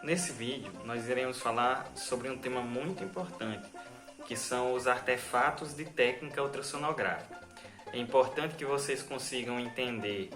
Nesse vídeo, nós iremos falar sobre um tema muito importante, que são os artefatos de técnica ultrassonográfica. É importante que vocês consigam entender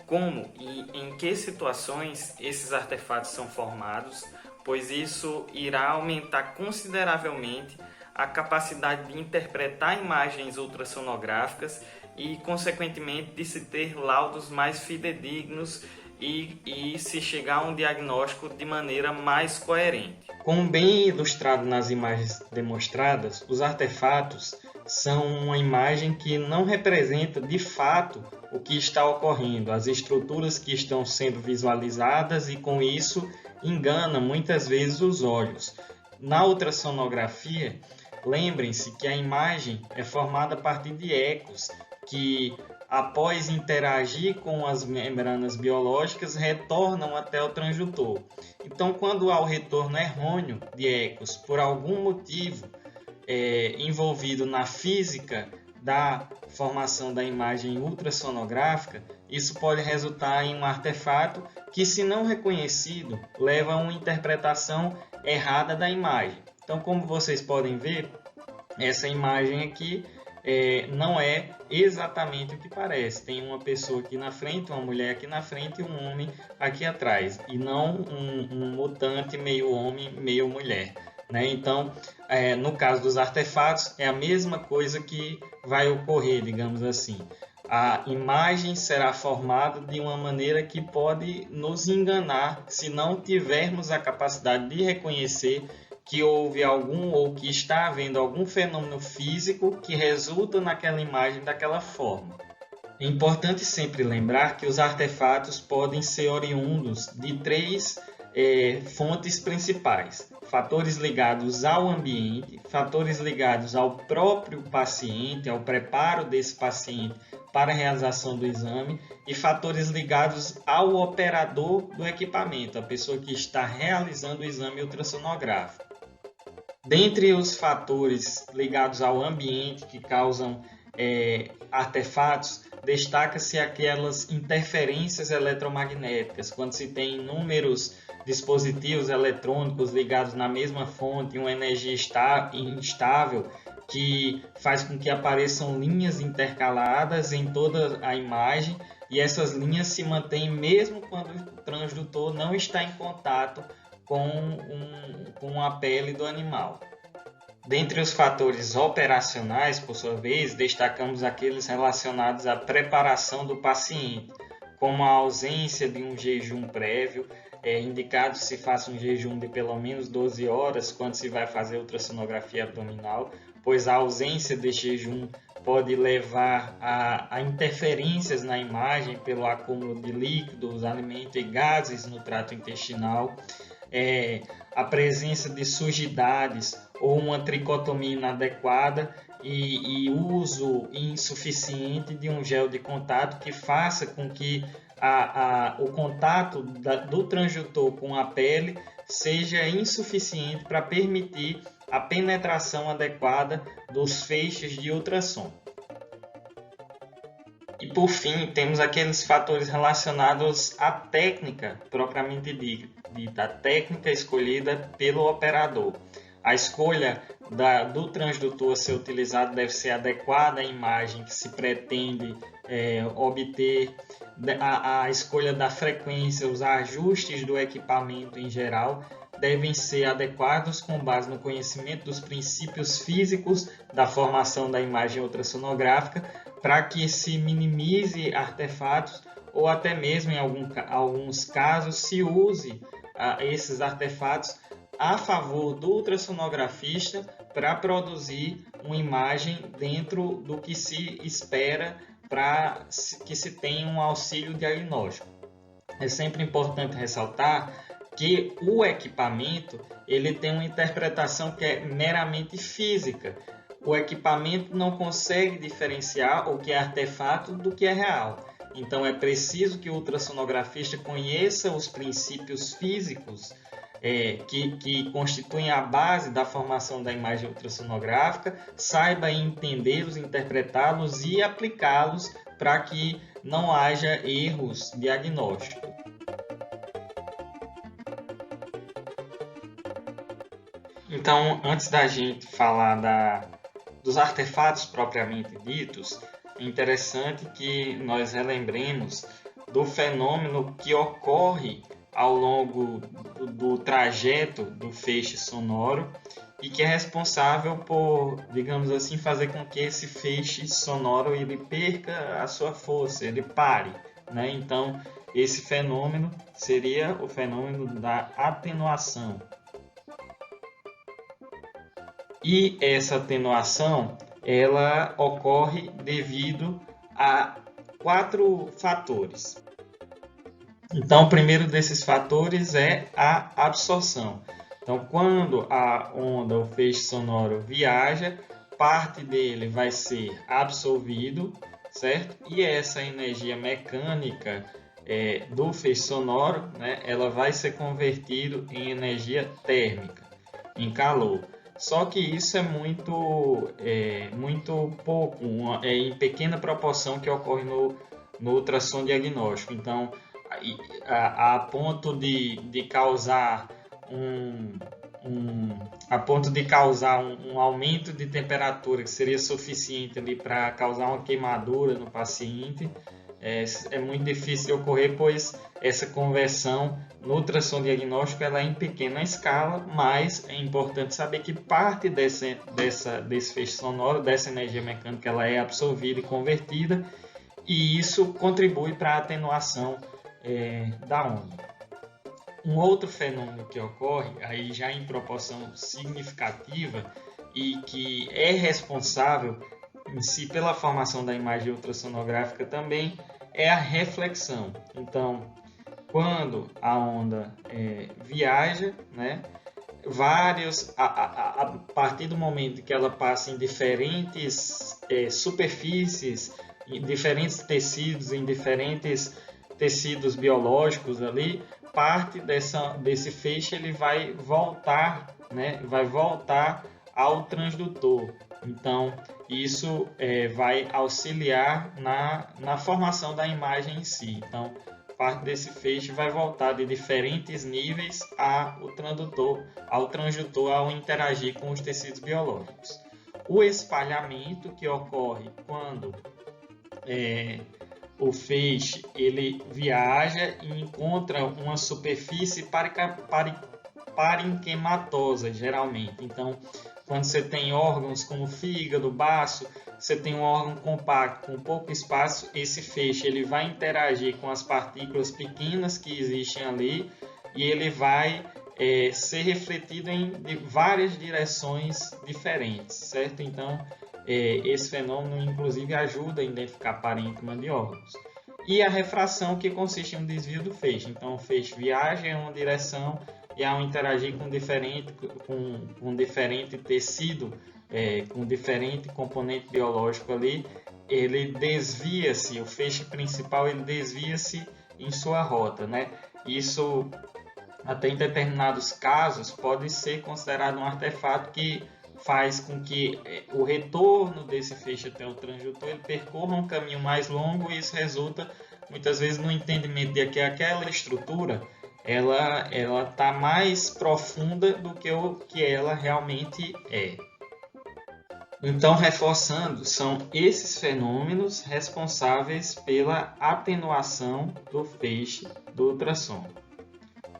como e em que situações esses artefatos são formados, pois isso irá aumentar consideravelmente a capacidade de interpretar imagens ultrassonográficas e, consequentemente, de se ter laudos mais fidedignos e se chegar a um diagnóstico de maneira mais coerente. Como bem ilustrado nas imagens demonstradas, os artefatos são uma imagem que não representa de fato o que está ocorrendo, as estruturas que estão sendo visualizadas, e com isso engana muitas vezes os olhos. Na ultrassonografia, lembrem-se que a imagem é formada a partir de ecos que, após interagir com as membranas biológicas, retornam até o transdutor. Então, quando há o retorno errôneo de ecos por algum motivo envolvido na física da formação da imagem ultrassonográfica, isso pode resultar em um artefato que, se não reconhecido, leva a uma interpretação errada da imagem. Então, como vocês podem ver, essa imagem aqui não é exatamente o que parece. Tem uma pessoa aqui na frente, uma mulher aqui na frente e um homem aqui atrás, e não um mutante meio homem, meio mulher, né? Então, no caso dos artefatos, é a mesma coisa que vai ocorrer, digamos assim. A imagem será formada de uma maneira que pode nos enganar se não tivermos a capacidade de reconhecer que houve algum ou que está havendo algum fenômeno físico que resulta naquela imagem daquela forma. É importante sempre lembrar que os artefatos podem ser oriundos de três fontes principais: fatores ligados ao ambiente, fatores ligados ao próprio paciente, ao preparo desse paciente para a realização do exame, e fatores ligados ao operador do equipamento, a pessoa que está realizando o exame ultrassonográfico. Dentre os fatores ligados ao ambiente que causam artefatos, destaca-se aquelas interferências eletromagnéticas, quando se tem inúmeros dispositivos eletrônicos ligados na mesma fonte, uma energia instável que faz com que apareçam linhas intercaladas em toda a imagem, e essas linhas se mantêm mesmo quando o transdutor não está em contato com a pele do animal. Dentre os fatores operacionais, por sua vez, destacamos aqueles relacionados à preparação do paciente, como a ausência de um jejum prévio. É indicado que se faça um jejum de pelo menos 12 horas quando se vai fazer ultrassonografia abdominal, pois a ausência de jejum pode levar a interferências na imagem pelo acúmulo de líquidos, alimentos e gases no trato intestinal. A presença de sujidades ou uma tricotomia inadequada e uso insuficiente de um gel de contato que faça com que o contato do transdutor com a pele seja insuficiente para permitir a penetração adequada dos feixes de ultrassom. E por fim, temos aqueles fatores relacionados à técnica propriamente dita, a técnica escolhida pelo operador. A escolha do transdutor a ser utilizado deve ser adequada à imagem que se pretende obter, a escolha da frequência, os ajustes do equipamento em geral devem ser adequados com base no conhecimento dos princípios físicos da formação da imagem ultrassonográfica, para que se minimize artefatos ou até mesmo, em alguns casos, se use esses artefatos a favor do ultrassonografista para produzir uma imagem dentro do que se espera para que se tenha um auxílio diagnóstico. É sempre importante ressaltar que o equipamento ele tem uma interpretação que é meramente física. O equipamento não consegue diferenciar o que é artefato do que é real. Então é preciso que o ultrassonografista conheça os princípios físicos que constituem a base da formação da imagem ultrassonográfica, saiba entendê-los, interpretá-los e aplicá-los para que não haja erros diagnósticos. Então, antes da gente falar dos artefatos propriamente ditos, é interessante que nós relembremos do fenômeno que ocorre ao longo do trajeto do feixe sonoro e que é responsável por, digamos assim, fazer com que esse feixe sonoro ele perca a sua força, ele pare, né? Então, esse fenômeno seria o fenômeno da atenuação. E essa atenuação ela ocorre devido a 4 fatores. Então, o primeiro desses fatores é a absorção. Então, quando a onda, o feixe sonoro viaja, parte dele vai ser absorvido, certo? E essa energia mecânica do feixe sonoro, né, ela vai ser convertida em energia térmica, em calor. Só que isso é muito pouco, em pequena proporção que ocorre no ultrassom diagnóstico. Então, a ponto de causar um aumento de temperatura que seria suficiente ali para causar uma queimadura no paciente, é muito difícil de ocorrer, pois essa conversão no ultrassom diagnóstico ela é em pequena escala, mas é importante saber que parte desse feixe sonoro, dessa energia mecânica, ela é absorvida e convertida, e isso contribui para a atenuação da onda. Um outro fenômeno que ocorre, aí já em proporção significativa, e que é responsável em si pela formação da imagem ultrassonográfica também, é a reflexão. Então, quando a onda viaja, né, a partir do momento que ela passa em diferentes superfícies, em diferentes tecidos, em diferentes tecidos biológicos ali, parte desse feixe ele vai voltar, né, vai voltar ao transdutor. Então, isso vai auxiliar na formação da imagem em si. Então, parte desse feixe vai voltar de diferentes níveis ao transdutor ao interagir com os tecidos biológicos. O espalhamento que ocorre quando o feixe ele viaja e encontra uma superfície parenquimatosa, geralmente. Então, quando você tem órgãos como fígado, baço, você tem um órgão compacto com pouco espaço, esse feixe ele vai interagir com as partículas pequenas que existem ali e ele vai ser refletido em várias direções diferentes, certo? Então, esse fenômeno, inclusive, ajuda a identificar parênquima de órgãos. E a refração, que consiste em um desvio do feixe. Então, o feixe viaja em uma direção e ao interagir com diferente tecido, com diferente componente biológico ali, ele desvia-se, o feixe principal ele desvia-se em sua rota, né? Isso, até em determinados casos, pode ser considerado um artefato que faz com que o retorno desse feixe até o transdutor ele percorra um caminho mais longo, e isso resulta muitas vezes no entendimento de que aquela estrutura ela está mais profunda do que o que ela realmente é. Então, reforçando, são esses fenômenos responsáveis pela atenuação do feixe do ultrassom.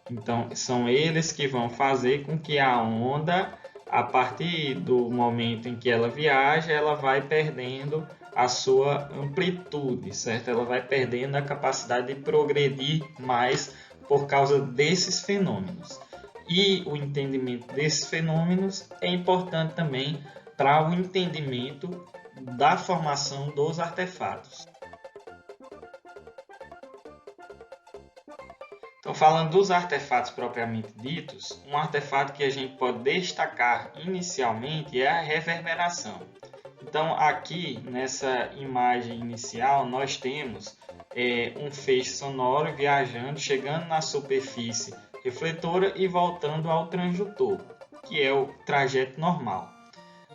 Então, são eles que vão fazer com que a onda, a partir do momento em que ela viaja, ela vai perdendo a sua amplitude, certo? Ela vai perdendo a capacidade de progredir mais por causa desses fenômenos. E o entendimento desses fenômenos é importante também para o entendimento da formação dos artefatos. Então, falando dos artefatos propriamente ditos, um artefato que a gente pode destacar inicialmente é a reverberação. Então, aqui nessa imagem inicial, nós temos um feixe sonoro viajando, chegando na superfície refletora e voltando ao transdutor, que é o trajeto normal.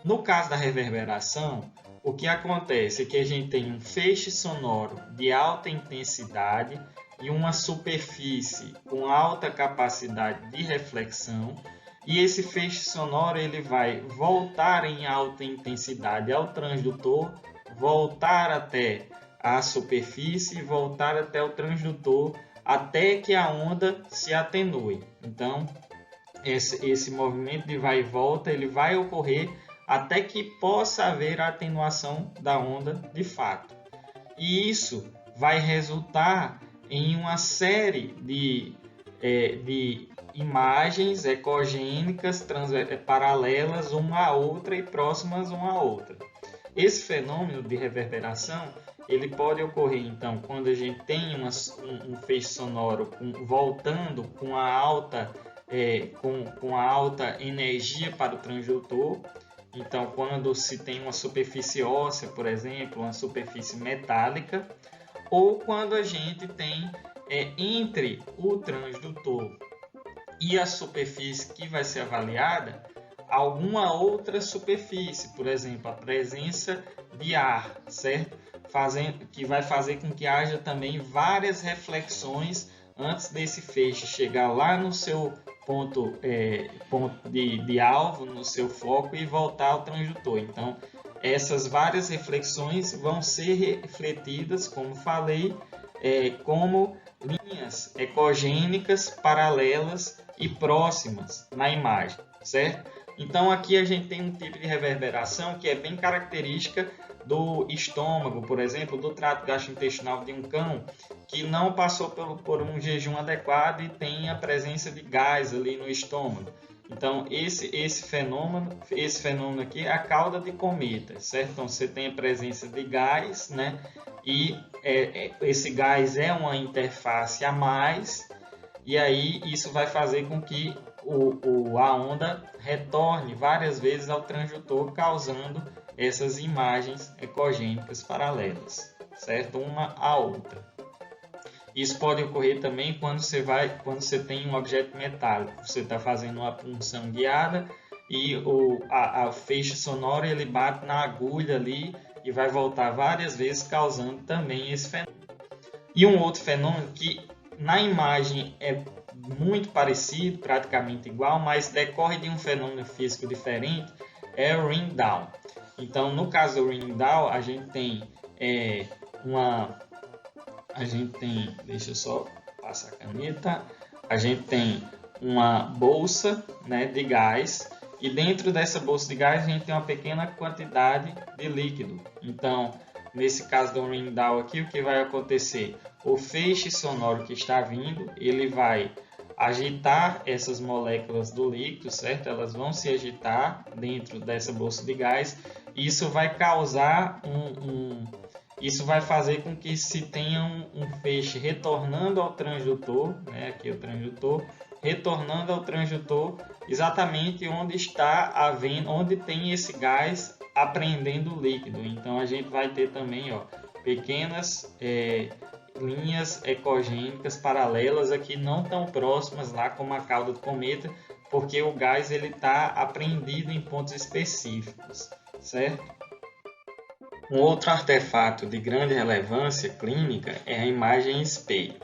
No caso da reverberação, o que acontece é que a gente tem um feixe sonoro de alta intensidade e uma superfície com alta capacidade de reflexão, e esse feixe sonoro ele vai voltar em alta intensidade ao transdutor, voltar até a superfície, voltar até o transdutor, até que a onda se atenue. Então, esse movimento de vai e volta ele vai ocorrer até que possa haver a atenuação da onda de fato. E isso vai resultar em uma série de imagens ecogênicas paralelas uma à outra e próximas uma à outra. Esse fenômeno de reverberação ele pode ocorrer então quando a gente tem um feixe sonoro voltando com a alta energia para o transdutor. Então, quando se tem uma superfície óssea, por exemplo, uma superfície metálica, ou quando a gente tem entre o transdutor e a superfície que vai ser avaliada, alguma outra superfície, por exemplo, a presença de ar, certo? Que vai fazer com que haja também várias reflexões antes desse feixe chegar lá no seu ponto de alvo, no seu foco e voltar ao transdutor. Então, essas várias reflexões vão ser refletidas, como falei, como linhas ecogênicas paralelas e próximas na imagem, certo? Então, aqui a gente tem um tipo de reverberação que é bem característica do estômago, por exemplo, do trato gastrointestinal de um cão que não passou por um jejum adequado e tem a presença de gás ali no estômago. Então, esse fenômeno aqui é a cauda de cometa, certo? Então, você tem a presença de gás, né? E esse gás é uma interface a mais, e aí isso vai fazer com que a onda retorne várias vezes ao transdutor, causando essas imagens ecogênicas paralelas, certo? Uma à outra. Isso pode ocorrer também quando você tem um objeto metálico. Você está fazendo uma punção guiada e o feixe sonoro ele bate na agulha ali e vai voltar várias vezes, causando também esse fenômeno. E um outro fenômeno que na imagem é muito parecido, praticamente igual, mas decorre de um fenômeno físico diferente, é o ring down. Então, no caso do ring down, a gente tem deixa eu só passar a caneta, a gente tem uma bolsa, né, de gás, e dentro dessa bolsa de gás a gente tem uma pequena quantidade de líquido. Então, nesse caso do ring down aqui, o que vai acontecer? O feixe sonoro que está vindo, ele vai agitar essas moléculas do líquido, certo? Elas vão se agitar dentro dessa bolsa de gás. Isso vai causar isso vai fazer com que se tenha um feixe retornando ao transdutor, né? Aqui o transdutor, retornando ao transdutor exatamente onde tem esse gás apreendendo o líquido. Então a gente vai ter também, pequenas linhas ecogênicas paralelas aqui, não tão próximas lá como a cauda do cometa, porque o gás ele está apreendido em pontos específicos, certo? Um outro artefato de grande relevância clínica é a imagem espelho.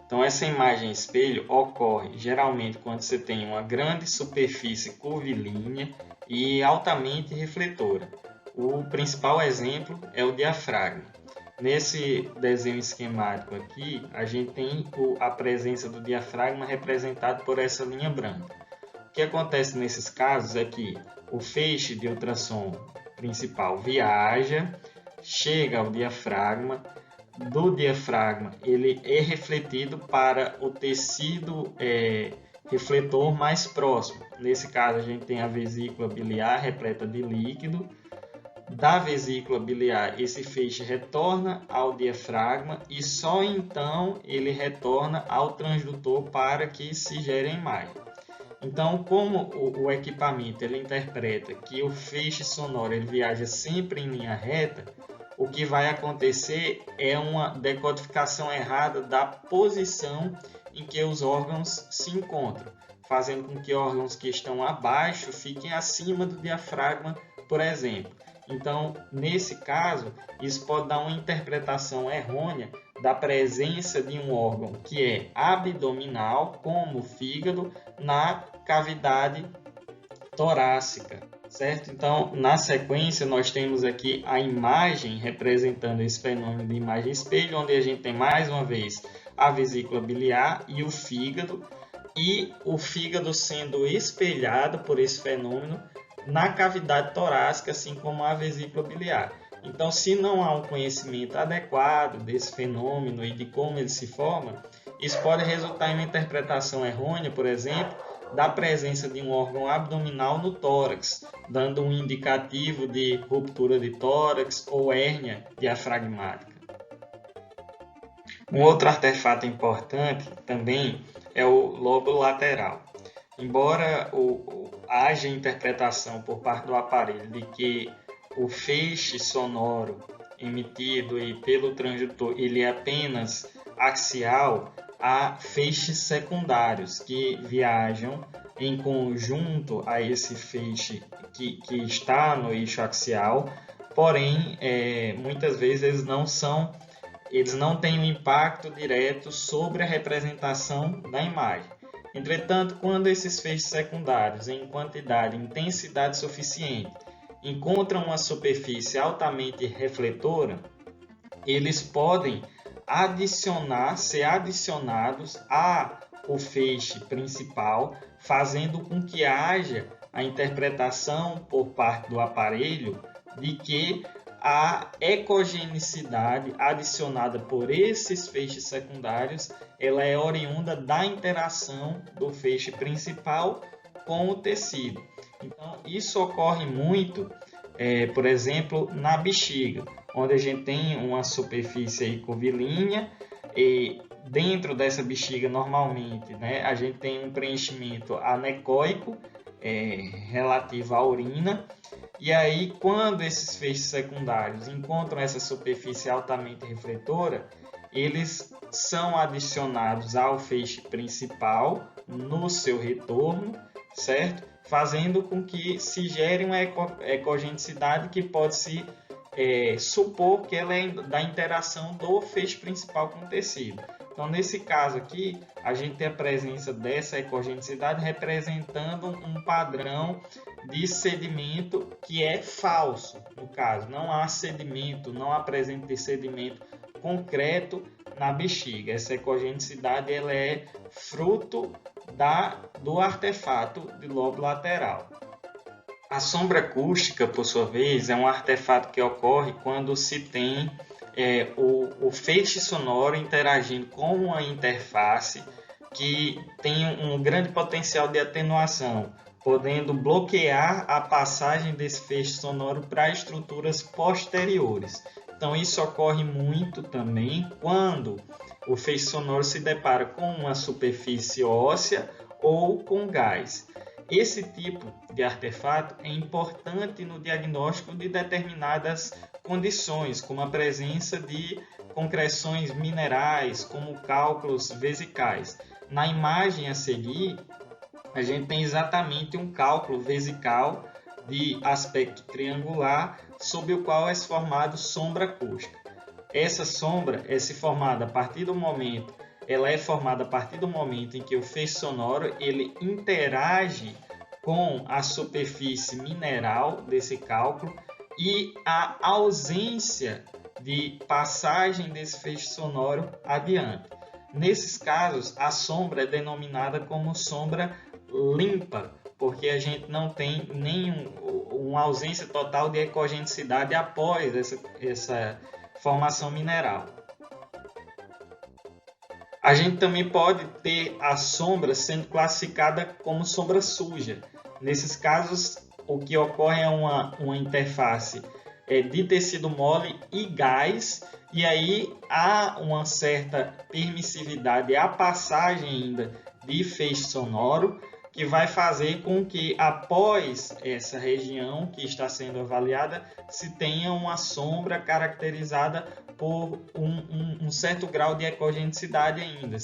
Então, essa imagem espelho ocorre geralmente quando você tem uma grande superfície curvilínea e altamente refletora. O principal exemplo é o diafragma. Nesse desenho esquemático aqui, a gente tem a presença do diafragma representado por essa linha branca. O que acontece nesses casos é que o feixe de ultrassom principal viaja, chega ao diafragma, do diafragma ele é refletido para o tecido refletor mais próximo. Nesse caso a gente tem a vesícula biliar repleta de líquido. Da vesícula biliar esse feixe retorna ao diafragma e só então ele retorna ao transdutor para que se gere a imagem. Então, como o equipamento ele interpreta que o feixe sonoro ele viaja sempre em linha reta, o que vai acontecer é uma decodificação errada da posição em que os órgãos se encontram, fazendo com que órgãos que estão abaixo fiquem acima do diafragma, por exemplo. Então, nesse caso, isso pode dar uma interpretação errônea da presença de um órgão que é abdominal, como o fígado, na cavidade torácica, certo? Então, na sequência, nós temos aqui a imagem representando esse fenômeno de imagem espelho, onde a gente tem mais uma vez a vesícula biliar e o fígado sendo espelhado por esse fenômeno na cavidade torácica, assim como a vesícula biliar. Então, se não há um conhecimento adequado desse fenômeno e de como ele se forma, isso pode resultar em uma interpretação errônea, por exemplo, da presença de um órgão abdominal no tórax, dando um indicativo de ruptura de tórax ou hérnia diafragmática. Um outro artefato importante também é o lobo lateral. Embora haja interpretação por parte do aparelho de que o feixe sonoro emitido pelo transdutor ele é apenas axial, há feixes secundários que viajam em conjunto a esse feixe que está no eixo axial, porém, muitas vezes eles não têm um impacto direto sobre a representação da imagem. Entretanto, quando esses feixes secundários, em quantidade e intensidade suficiente, encontram uma superfície altamente refletora, eles podem ser adicionados ao feixe principal, fazendo com que haja a interpretação por parte do aparelho de que a ecogenicidade adicionada por esses feixes secundários, ela é oriunda da interação do feixe principal com o tecido. Então, isso ocorre muito, por exemplo, na bexiga, onde a gente tem uma superfície curvilínea e dentro dessa bexiga, normalmente, a gente tem um preenchimento anecoico relativo à urina. E aí, quando esses feixes secundários encontram essa superfície altamente refletora, eles são adicionados ao feixe principal no seu retorno, certo? Fazendo com que se gere uma ecogenicidade que pode-se supor que ela é da interação do feixe principal com o tecido. Então, nesse caso aqui, a gente tem a presença dessa ecogenicidade representando um padrão de sedimento que é falso. No caso, não há sedimento, não há presença de sedimento concreto na bexiga. Essa ecogenicidade ela é fruto do artefato de lobo lateral. A sombra acústica, por sua vez, é um artefato que ocorre quando se tem o feixe sonoro interagindo com uma interface que tem um grande potencial de atenuação, podendo bloquear a passagem desse feixe sonoro para estruturas posteriores. Então, isso ocorre muito também quando o feixe sonoro se depara com uma superfície óssea ou com gás. Esse tipo de artefato é importante no diagnóstico de determinadas condições, como a presença de concreções minerais, como cálculos vesicais. Na imagem a seguir, a gente tem exatamente um cálculo vesical de aspecto triangular, sobre o qual é formado sombra acústica. Essa sombra ela é formada a partir do momento em que o feixe sonoro ele interage com a superfície mineral desse cálculo e a ausência de passagem desse feixe sonoro adiante. Nesses casos, a sombra é denominada como sombra limpa, porque a gente não tem uma ausência total de ecogenicidade após essa formação mineral. A gente também pode ter a sombra sendo classificada como sombra suja. Nesses casos, o que ocorre é uma interface de tecido mole e gás, e aí há uma certa permissividade à passagem ainda de feixe sonoro, que vai fazer com que após essa região que está sendo avaliada se tenha uma sombra caracterizada por um certo grau de ecogenicidade ainda,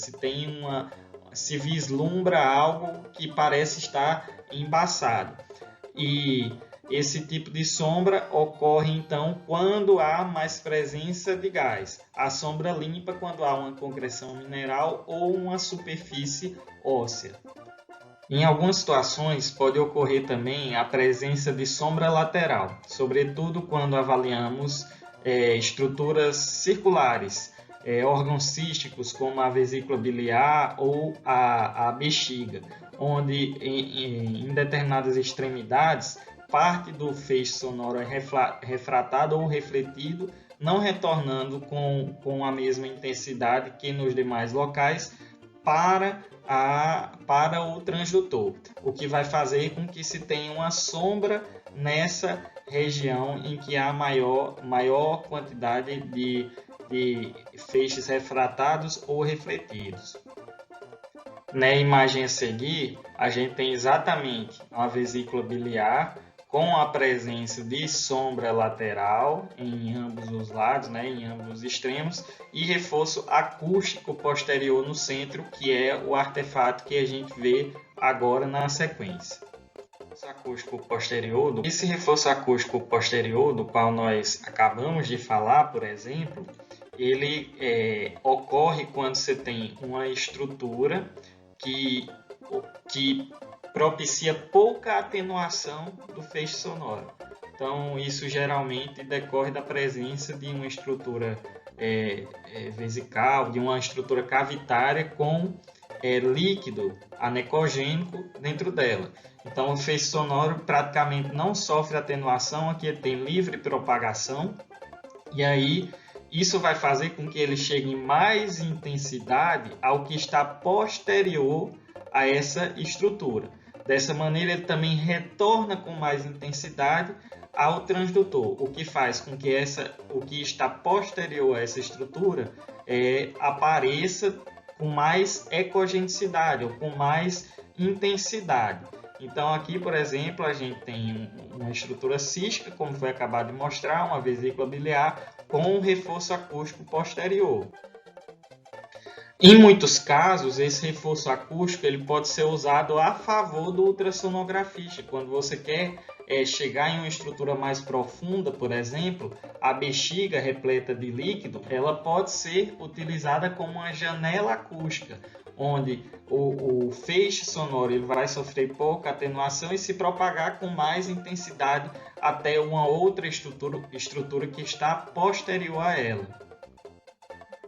se vislumbra algo que parece estar embaçado. E esse tipo de sombra ocorre então quando há mais presença de gás. A sombra limpa quando há uma concreção mineral ou uma superfície óssea. Em algumas situações, pode ocorrer também a presença de sombra lateral, sobretudo quando avaliamos estruturas circulares, órgãos císticos como a vesícula biliar ou a bexiga, onde em determinadas extremidades, parte do feixe sonoro é refratado ou refletido, não retornando com a mesma intensidade que nos demais locais para o transdutor, o que vai fazer com que se tenha uma sombra nessa região em que há maior quantidade de feixes refratados ou refletidos. Na imagem a seguir, a gente tem exatamente uma vesícula biliar com a presença de sombra lateral em ambos os lados, em ambos os extremos, e reforço acústico posterior no centro, que é o artefato que a gente vê agora na sequência. Esse reforço acústico posterior, do qual nós acabamos de falar, por exemplo, ele ocorre quando você tem uma estrutura que propicia pouca atenuação do feixe sonoro. Então, isso geralmente decorre da presença de uma estrutura vesical, de uma estrutura cavitária com líquido anecogênico dentro dela. Então, o feixe sonoro praticamente não sofre atenuação, aqui ele tem livre propagação, e aí isso vai fazer com que ele chegue em mais intensidade ao que está posterior a essa estrutura. Dessa maneira, ele também retorna com mais intensidade ao transdutor, o que faz com que o que está posterior a essa estrutura apareça com mais ecogenicidade ou com mais intensidade. Então, aqui, por exemplo, a gente tem uma estrutura cística, como foi acabado de mostrar, uma vesícula biliar com um reforço acústico posterior. Em muitos casos, esse reforço acústico ele pode ser usado a favor do ultrassonografista. Quando você quer chegar em uma estrutura mais profunda, por exemplo, a bexiga repleta de líquido, ela pode ser utilizada como uma janela acústica, onde o feixe sonoro ele vai sofrer pouca atenuação e se propagar com mais intensidade até uma outra estrutura que está posterior a ela.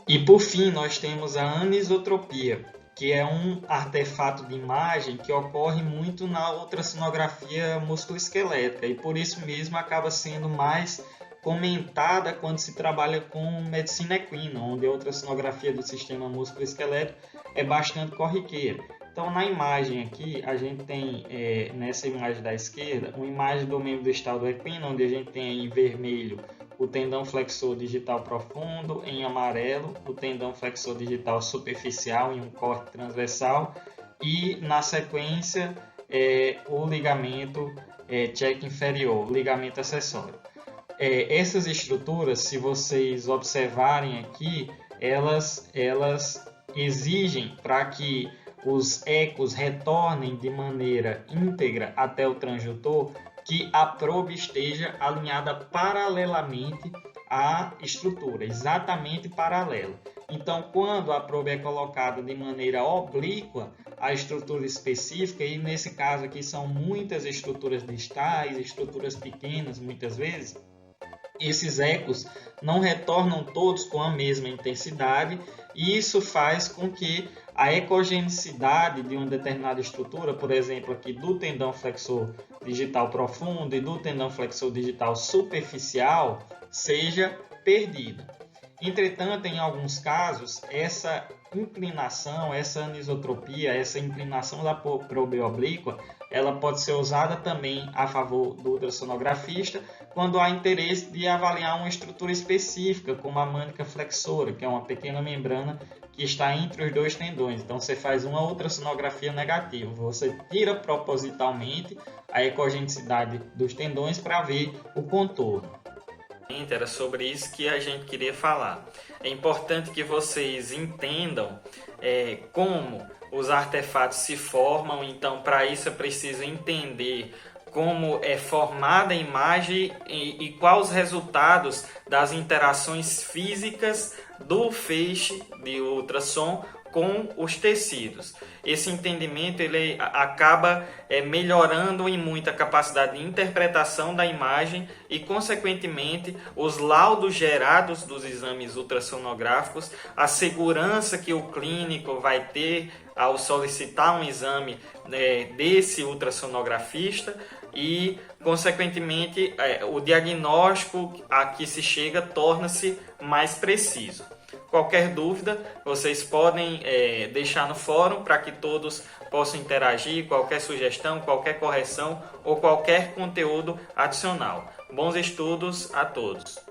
E por fim, nós temos a anisotropia, que é um artefato de imagem que ocorre muito na ultrassonografia musculoesquelética e por isso mesmo acaba sendo mais comentada quando se trabalha com medicina equina, onde a ultrassonografia do sistema musculoesquelético é bastante corriqueira. Então, na imagem aqui, a gente tem, nessa imagem da esquerda, uma imagem do membro distal do equino, onde a gente tem em vermelho o tendão flexor digital profundo, em amarelo o tendão flexor digital superficial em um corte transversal e, na sequência, o ligamento check inferior, o ligamento acessório. Essas estruturas, se vocês observarem aqui, elas exigem para que os ecos retornem de maneira íntegra até o transdutor, que a probe esteja alinhada paralelamente à estrutura, exatamente paralela. Então, quando a probe é colocada de maneira oblíqua à estrutura específica, e nesse caso aqui são muitas estruturas distais, estruturas pequenas muitas vezes, esses ecos não retornam todos com a mesma intensidade e isso faz com que a ecogenicidade de uma determinada estrutura, por exemplo, aqui do tendão flexor digital profundo e do tendão flexor digital superficial, seja perdida. Entretanto, em alguns casos, essa inclinação, essa anisotropia, essa inclinação da probe oblíqua, ela pode ser usada também a favor do ultrassonografista quando há interesse de avaliar uma estrutura específica, como a mânica flexora, que é uma pequena membrana que está entre os dois tendões. Então, você faz uma ultrassonografia negativa. Você tira propositalmente a ecogenicidade dos tendões para ver o contorno. Era sobre isso que a gente queria falar. É importante que vocês entendam como os artefatos se formam, então para isso é preciso entender como é formada a imagem e quais os resultados das interações físicas do feixe de ultrassom com os tecidos. Esse entendimento ele acaba melhorando em muito a capacidade de interpretação da imagem e, consequentemente, os laudos gerados dos exames ultrassonográficos, a segurança que o clínico vai ter ao solicitar um exame desse ultrassonografista e, consequentemente, o diagnóstico a que se chega torna-se mais preciso. Qualquer dúvida, vocês podem deixar no fórum para que todos possam interagir, qualquer sugestão, qualquer correção ou qualquer conteúdo adicional. Bons estudos a todos!